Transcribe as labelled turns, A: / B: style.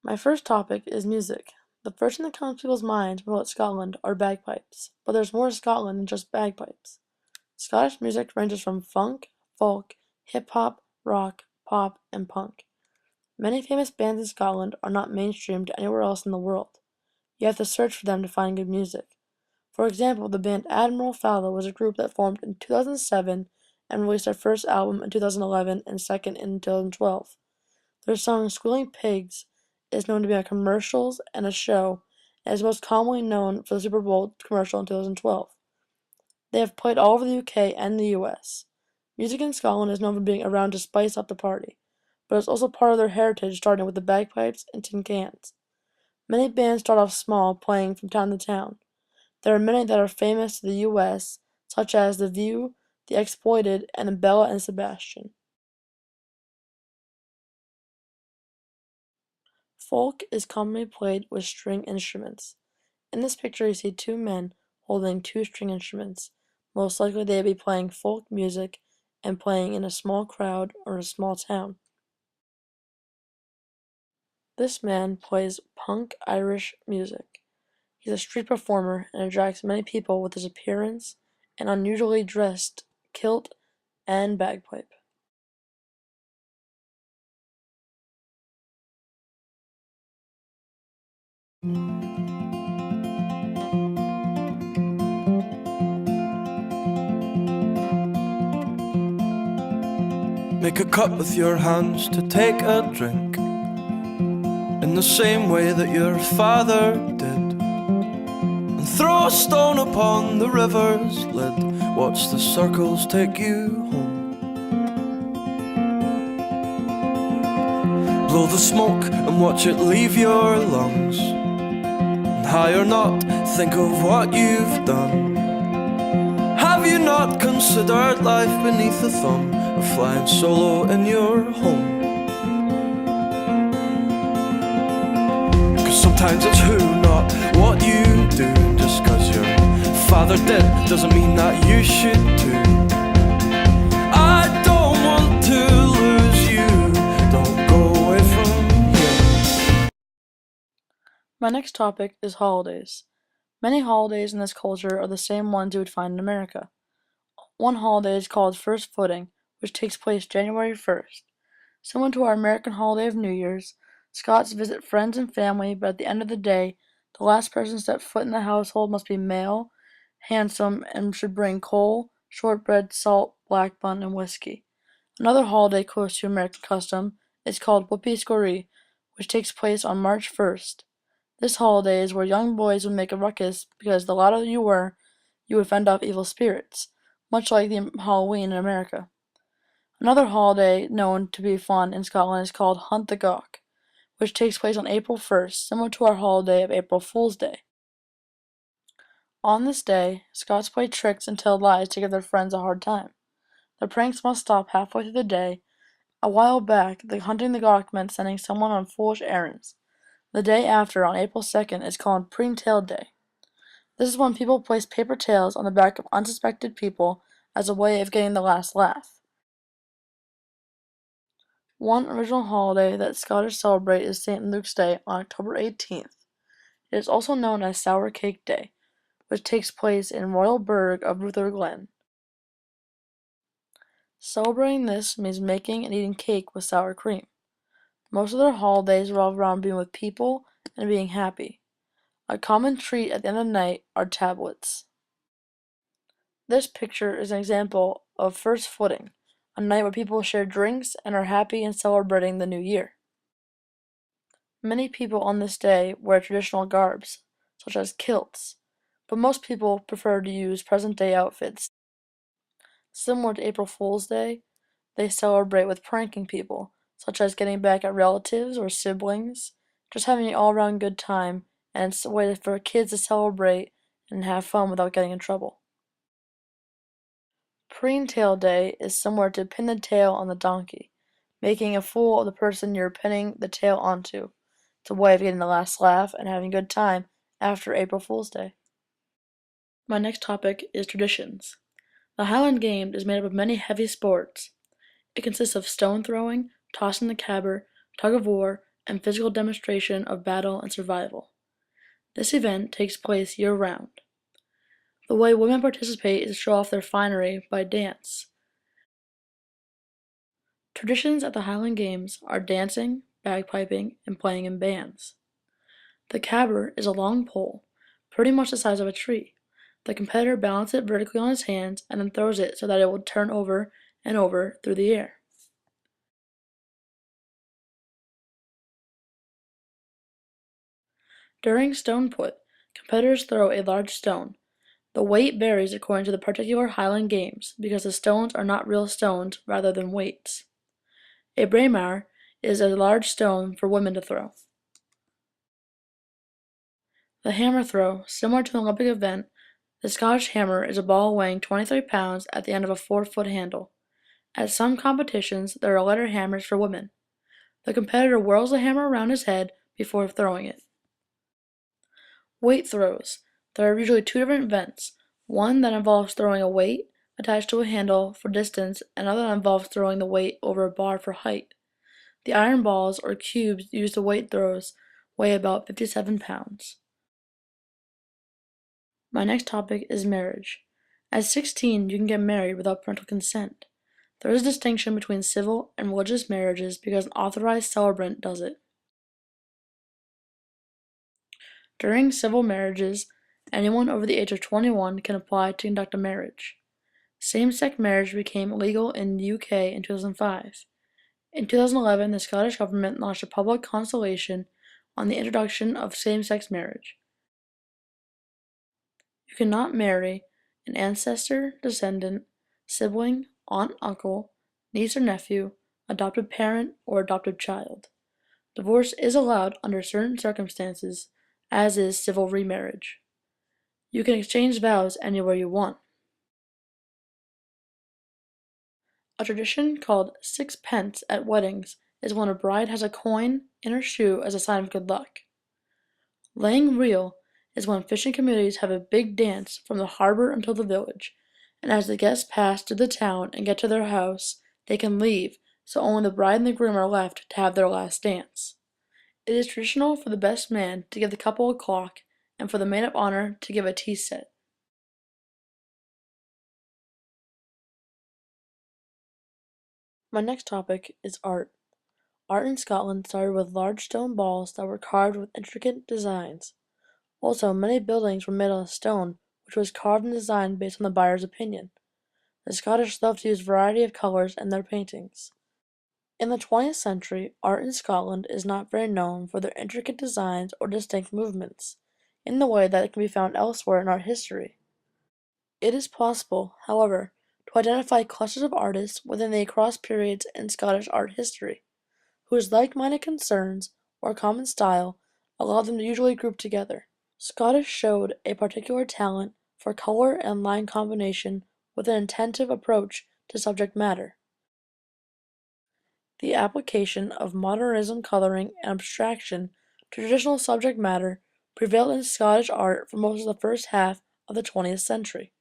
A: My first topic is music. The first thing that comes to people's minds about Scotland are bagpipes, but there's more to Scotland than just bagpipes. Scottish music ranges from funk, folk, hip hop, rock, pop, and punk. Many famous bands in Scotland are not mainstreamed anywhere else in the world. You have to search for them to find good music. For example, the band Admiral Fallow was a group that formed in 2007 and released their first album in 2011 and second in 2012. Their song Squealing Pigs is known to be on commercials and a show, and is most commonly known for the Super Bowl commercial in 2012. They have played all over the UK and the US. Music in Scotland is known for being around to spice up the party, but it's also part of their heritage, starting with the bagpipes and tin cans. Many bands start off small, playing from town to town. There are many that are famous to the US, such as The View, The Exploited, and Bella and Sebastian. Folk is commonly played with string instruments. In this picture you see two men holding two string instruments. Most likely they would be playing folk music and playing in a small crowd or in a small town. This man plays punk Irish music. He's a street performer and attracts many people with his appearance and unusually dressed kilt and bagpipe.
B: Make a cup with your hands to take a drink, in the same way that your father did, and throw a stone upon the river's lid. Watch the circles take you home. Blow the smoke and watch it leave your lungs, and high or not, think of what you've done. Have you not considered life beneath the thumb of flying solo in your home? Cause sometimes it's who, not what you do. Just cause your father did doesn't mean that you should too. I don't want to lose you, don't go away from here.
A: My next topic is holidays. Many holidays in this culture are the same ones you would find in America. One holiday is called First Footing, which takes place January 1st. Similar to our American holiday of New Year's, Scots visit friends and family, but at the end of the day, the last person to step foot in the household must be male, handsome, and should bring coal, shortbread, salt, black bun, and whiskey. Another holiday close to American custom is called Whoopee Scoree, which takes place on March 1st. This holiday is where young boys would make a ruckus because the louder you were, you would fend off evil spirits, much like the Halloween in America. Another holiday known to be fun in Scotland is called Hunt the Gawk, which takes place on April 1st, similar to our holiday of April Fool's Day. On this day, Scots play tricks and tell lies to give their friends a hard time. The pranks must stop halfway through the day. A while back, hunting the gawk meant sending someone on foolish errands. The day after, on April 2nd, is called Preen-tailed Day. This is when people place paper tails on the back of unsuspected people as a way of getting the last laugh. One original holiday that Scottish celebrate is St. Luke's Day on October 18th. It is also known as Sour Cake Day, which takes place in Royal Burgh of Ruther Glen. Celebrating this means making and eating cake with sour cream. Most of their holidays revolve around being with people and being happy. A common treat at the end of the night are tablets. This picture is an example of First Footing, a night where people share drinks and are happy and celebrating the new year. Many people on this day wear traditional garbs, such as kilts, but most people prefer to use present-day outfits. Similar to April Fool's Day, they celebrate with pranking people, such as getting back at relatives or siblings, just having an all-around good time, and it's a way for kids to celebrate and have fun without getting in trouble. Preen-tailed Day is similar to pin the tail on the donkey, making a fool of the person you're pinning the tail onto. It's a way of getting the last laugh and having a good time after April Fool's Day. My next topic is traditions. The Highland Games is made up of many heavy sports. It consists of stone throwing, tossing the caber, tug of war, and physical demonstration of battle and survival. This event takes place year-round. The way women participate is to show off their finery by dance. Traditions at the Highland Games are dancing, bagpiping, and playing in bands. The caber is a long pole, pretty much the size of a tree. The competitor balances it vertically on his hands and then throws it so that it will turn over and over through the air. During stone put, competitors throw a large stone. The weight varies according to the particular Highland Games because the stones are not real stones rather than weights. A braemar is a large stone for women to throw. The hammer throw, similar to an Olympic event, the Scottish hammer is a ball weighing 23 pounds at the end of a 4-foot handle. At some competitions, there are lighter hammers for women. The competitor whirls the hammer around his head before throwing it. Weight throws. There are usually two different events, one that involves throwing a weight attached to a handle for distance and another that involves throwing the weight over a bar for height. The iron balls or cubes used to weight throws weigh about 57 pounds. My next topic is marriage. At 16, you can get married without parental consent. There is a distinction between civil and religious marriages because an authorized celebrant does it. During civil marriages, anyone over the age of 21 can apply to conduct a marriage. Same-sex marriage became legal in the UK in 2005. In 2011, the Scottish government launched a public consultation on the introduction of same-sex marriage. You cannot marry an ancestor, descendant, sibling, aunt, uncle, niece or nephew, adopted parent, or adopted child. Divorce is allowed under certain circumstances, as is civil remarriage. You can exchange vows anywhere you want. A tradition called sixpence at weddings is when a bride has a coin in her shoe as a sign of good luck. Laying reel is when fishing communities have a big dance from the harbor until the village, and as the guests pass through the town and get to their house, they can leave, so only the bride and the groom are left to have their last dance. It is traditional for the best man to give the couple a clock, and for the maid of honor to give a tea set. My next topic is art. Art in Scotland started with large stone balls that were carved with intricate designs. Also, many buildings were made out of stone, which was carved and designed based on the buyer's opinion. The Scottish loved to use a variety of colors in their paintings. In the 20th century, art in Scotland is not very known for their intricate designs or distinct movements, in the way that it can be found elsewhere in art history. It is possible, however, to identify clusters of artists within the across periods in Scottish art history, whose like-minded concerns or common style allowed them to usually group together. Scottish showed a particular talent for color and line combination with an attentive approach to subject matter. The application of modernism coloring and abstraction to traditional subject matter prevailed in Scottish art for most of the first half of the 20th century.